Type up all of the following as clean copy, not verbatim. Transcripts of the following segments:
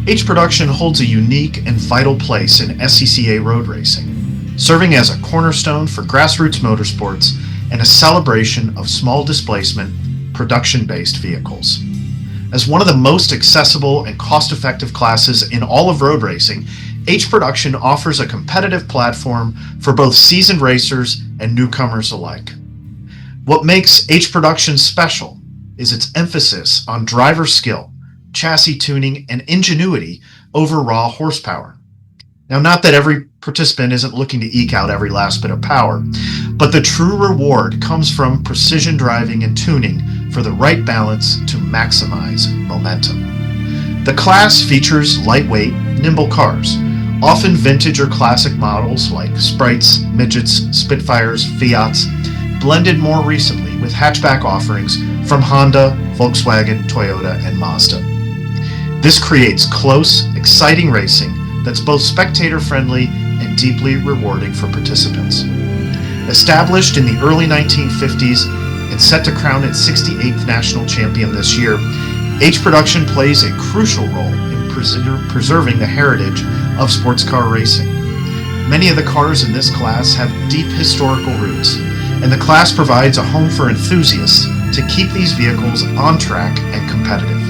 H Production holds a unique and vital place in SCCA road racing, serving as a cornerstone for grassroots motorsports and a celebration of small displacement, production-based vehicles. As one of the most accessible and cost-effective classes in all of road racing, H Production offers a competitive platform for both seasoned racers and newcomers alike. What makes H Production special is its emphasis on driver skill, chassis tuning, and ingenuity over raw horsepower. Now, not that every participant isn't looking to eke out every last bit of power, but the true reward comes from precision driving and tuning for the right balance to maximize momentum. The class features lightweight, nimble cars, often vintage or classic models like Sprites, Midgets, Spitfires, Fiats, blended more recently with hatchback offerings from Honda, Volkswagen, Toyota, and Mazda. This creates close, exciting racing that's both spectator-friendly and deeply rewarding for participants. Established in the early 1950s and set to crown its 68th national champion this year, H Production plays a crucial role in preserving the heritage of sports car racing. Many of the cars in this class have deep historical roots, and the class provides a home for enthusiasts to keep these vehicles on track and competitive.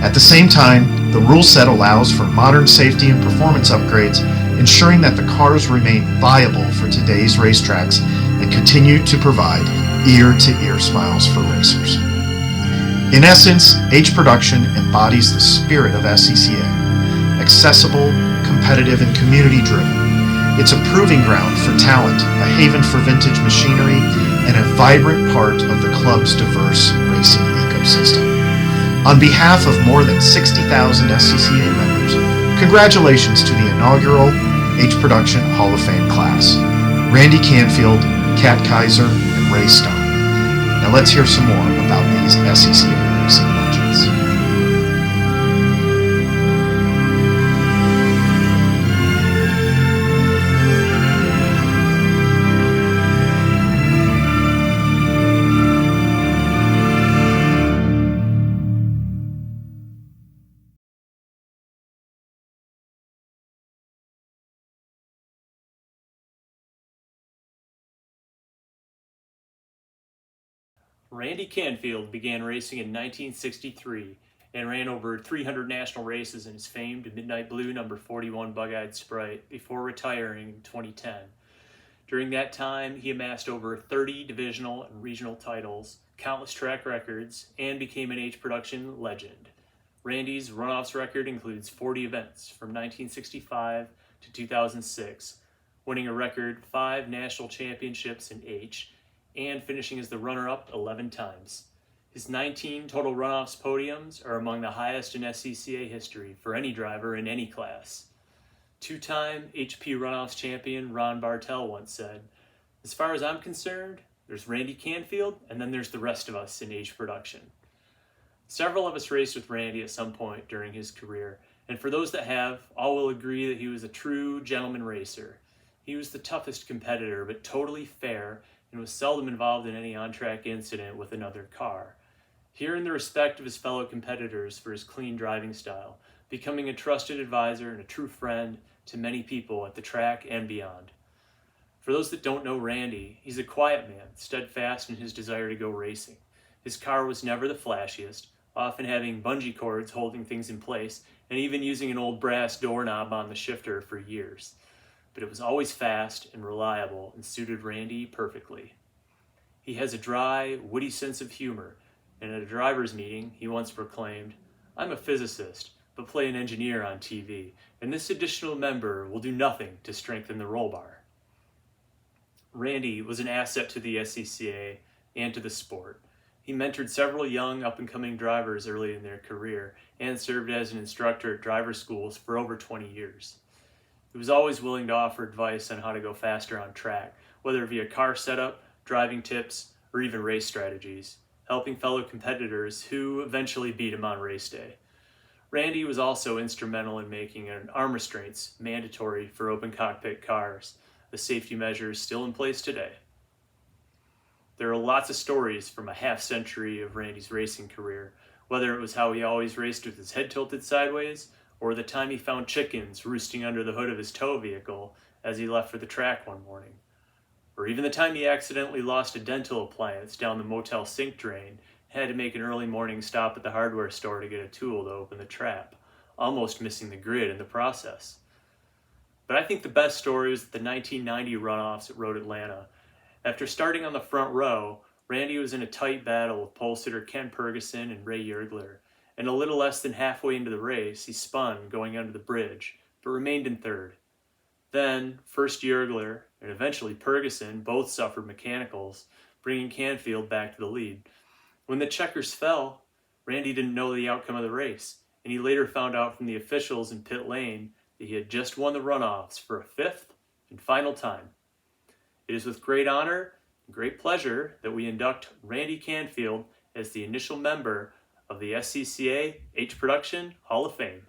At the same time, the rule set allows for modern safety and performance upgrades, ensuring that the cars remain viable for today's racetracks and continue to provide ear-to-ear smiles for racers. In essence, H Production embodies the spirit of SCCA: accessible, competitive, and community-driven. It's a proving ground for talent, a haven for vintage machinery, and a vibrant part of the club's diverse racing ecosystem. On behalf of more than 60,000 SCCA members, congratulations to the inaugural H Production Hall of Fame class, Randy Canfield, Cat Kaiser, and Ray Stone. Now let's hear some more about these SCCA racing legends. Randy Canfield began racing in 1963 and ran over 300 national races in his famed Midnight Blue number 41 bug-eyed Sprite before retiring in 2010. During that time, he amassed over 30 divisional and regional titles, countless track records, and became an H Production legend. Randy's runoffs record includes 40 events from 1965 to 2006, winning a record 5 national championships in H, and finishing as the runner-up 11 times. His 19 total runoffs podiums are among the highest in SCCA history for any driver in any class. Two-time HP runoffs champion Ron Bartel once said, "As far as I'm concerned, there's Randy Canfield, and then there's the rest of us in H Production." Several of us raced with Randy at some point during his career, and for those that have, all will agree that he was a true gentleman racer. He was the toughest competitor, but totally fair, and was seldom involved in any on-track incident with another car. He earned the respect of his fellow competitors for his clean driving style, becoming a trusted advisor and a true friend to many people at the track and beyond. For those that don't know Randy, he's a quiet man, steadfast in his desire to go racing. His car was never the flashiest, often having bungee cords holding things in place, and even using an old brass doorknob on the shifter for years. But it was always fast and reliable and suited Randy perfectly. He has a dry, witty sense of humor, and at a driver's meeting, he once proclaimed, "I'm a physicist, but play an engineer on TV, and this additional member will do nothing to strengthen the roll bar." Randy was an asset to the SCCA and to the sport. He mentored several young up-and-coming drivers early in their career and served as an instructor at driver schools for over 20 years. He was always willing to offer advice on how to go faster on track, whether via car setup, driving tips, or even race strategies, helping fellow competitors who eventually beat him on race day. Randy was also instrumental in making arm restraints mandatory for open cockpit cars, a safety measure still in place today. There are lots of stories from a half century of Randy's racing career, whether it was how he always raced with his head tilted sideways, or the time he found chickens roosting under the hood of his tow vehicle as he left for the track one morning, or even the time he accidentally lost a dental appliance down the motel sink drain and had to make an early morning stop at the hardware store to get a tool to open the trap, almost missing the grid in the process. But I think the best story was the 1990 runoffs at Road Atlanta. After starting on the front row, Randy was in a tight battle with pole sitter Ken Ferguson and Ray Yergler, and a little less than halfway into the race, he spun going under the bridge, but remained in third. Then, first Yergler and eventually Ferguson both suffered mechanicals, bringing Canfield back to the lead. When the checkers fell, Randy didn't know the outcome of the race, and he later found out from the officials in pit lane that he had just won the runoffs for a fifth and final time. It is with great honor and great pleasure that we induct Randy Canfield as the initial member of the SCCA H Production Hall of Fame.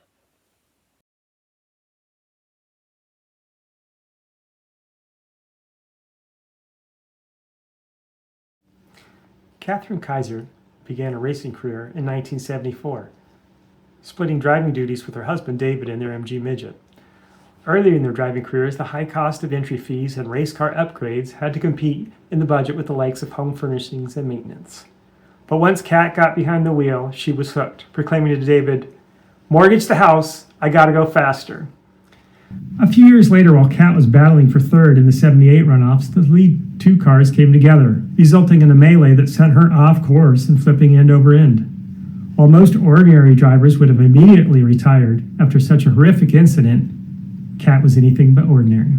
Cat Kaiser began a racing career in 1974, splitting driving duties with her husband David in their MG Midget. Earlier in their driving careers, the high cost of entry fees and race car upgrades had to compete in the budget with the likes of home furnishings and maintenance. But once Cat got behind the wheel, she was hooked, proclaiming to David, "Mortgage the house, I gotta go faster." A few years later, while Cat was battling for third in the 78 runoffs, the lead two cars came together, resulting in a melee that sent her off course and flipping end over end. While most ordinary drivers would have immediately retired after such a horrific incident, Cat was anything but ordinary.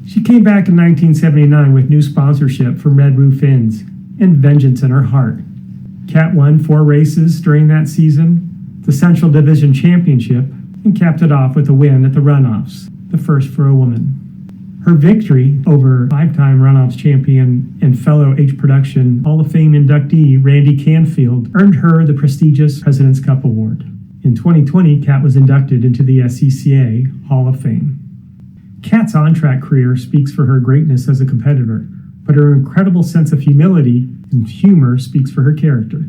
She came back in 1979 with new sponsorship from Red Roof Inns and vengeance in her heart. Cat won 4 races during that season, the Central Division Championship, and capped it off with a win at the runoffs, the first for a woman. Her victory over 5-time runoffs champion and fellow H Production Hall of Fame inductee Randy Canfield earned her the prestigious President's Cup Award. In 2020, Cat was inducted into the SCCA Hall of Fame. Cat's on-track career speaks for her greatness as a competitor, but her incredible sense of humility and humor speaks for her character.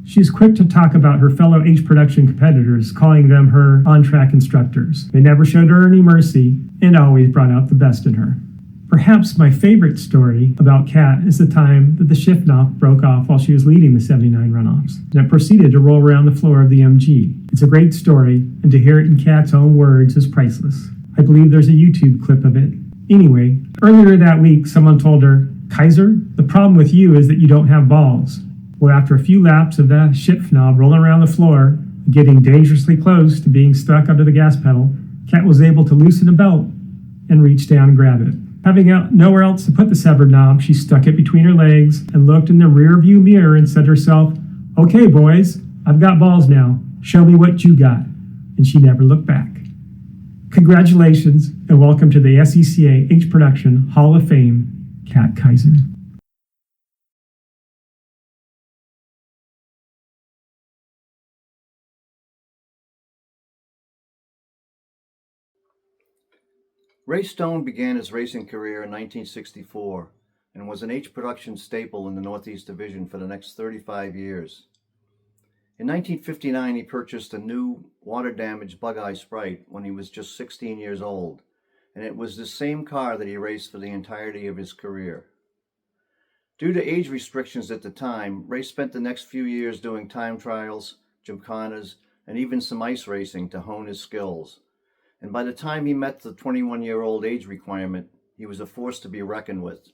She is quick to talk about her fellow H Production competitors, calling them her on-track instructors. They never showed her any mercy and always brought out the best in her. Perhaps my favorite story about Cat is the time that the shift knob broke off while she was leading the 79 runoffs, and it proceeded to roll around the floor of the MG. It's a great story, and to hear it in Cat's own words is priceless. I believe there's a YouTube clip of it. Anyway, earlier that week, someone told her, "Kizer, the problem with you is that you don't have balls." Well, after a few laps of that shift knob rolling around the floor, getting dangerously close to being stuck under the gas pedal, Cat was able to loosen a belt and reach down and grab it. Having nowhere else to put the severed knob, she stuck it between her legs and looked in the rear view mirror and said to herself, "Okay, boys, I've got balls now. Show me what you got." And she never looked back. Congratulations and welcome to the SCCA H Production Hall of Fame, Cat Kaiser. Ray Stone began his racing career in 1964 and was an H Production staple in the Northeast Division for the next 35 years. In 1959, he purchased a new water-damaged Bug-Eye Sprite when he was just 16 years old, and it was the same car that he raced for the entirety of his career. Due to age restrictions at the time, Ray spent the next few years doing time trials, gymkhanas, and even some ice racing to hone his skills. And by the time he met the 21-year-old age requirement, he was a force to be reckoned with.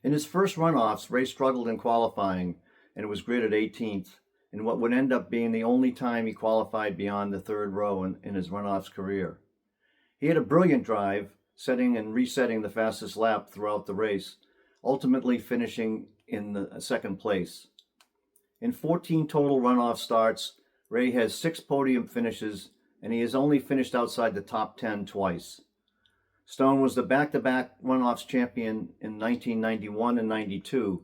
In his first runoffs, Ray struggled in qualifying and was gridded 18th, in what would end up being the only time he qualified beyond the third row in his runoffs career. He had a brilliant drive, setting and resetting the fastest lap throughout the race, ultimately finishing in the second place. In 14 total runoff starts, Ray has 6 podium finishes, and he has only finished outside the top 10 twice. Stone was the back-to-back runoffs champion in 1991 and 92,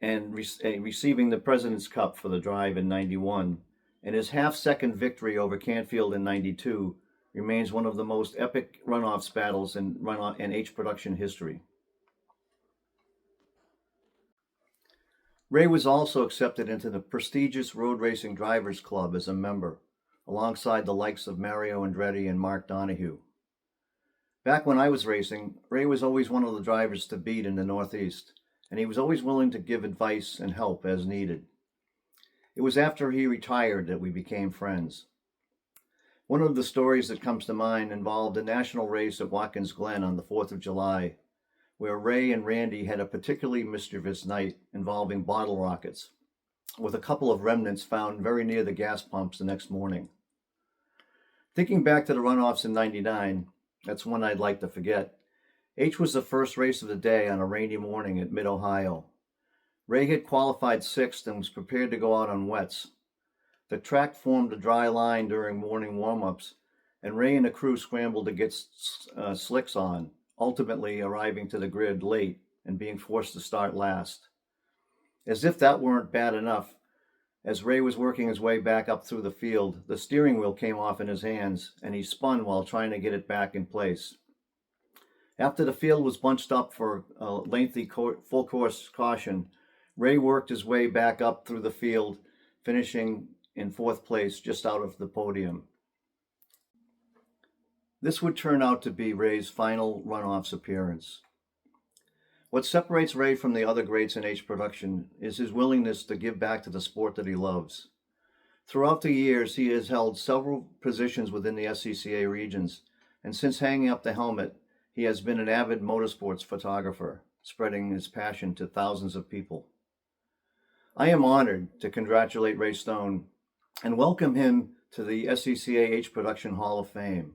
and receiving the President's Cup for the drive in 91, and his half-second victory over Canfield in 92 remains one of the most epic runoffs battles in H Production history. Ray was also accepted into the prestigious Road Racing Drivers Club as a member, alongside the likes of Mario Andretti and Mark Donohue. Back when I was racing, Ray was always one of the drivers to beat in the Northeast, and he was always willing to give advice and help as needed. It was after he retired that we became friends. One of the stories that comes to mind involved a national race at Watkins Glen on the 4th of July, where Ray and Randy had a particularly mischievous night involving bottle rockets, with a couple of remnants found very near the gas pumps the next morning. Thinking back to the runoffs in '99, that's one I'd like to forget. H was the first race of the day on a rainy morning at Mid-Ohio. Ray had qualified 6th and was prepared to go out on wets. The track formed a dry line during morning warm-ups, and Ray and the crew scrambled to get slicks on, ultimately arriving to the grid late and being forced to start last. As if that weren't bad enough, as Ray was working his way back up through the field, the steering wheel came off in his hands, and he spun while trying to get it back in place. After the field was bunched up for a lengthy full course caution, Ray worked his way back up through the field, finishing in 4th place just out of the podium. This would turn out to be Ray's final runoffs appearance. What separates Ray from the other greats in H production is his willingness to give back to the sport that he loves. Throughout the years, he has held several positions within the SCCA regions, and since hanging up the helmet, he has been an avid motorsports photographer, spreading his passion to thousands of people. I am honored to congratulate Ray Stone and welcome him to the SCCA H Production Hall of Fame.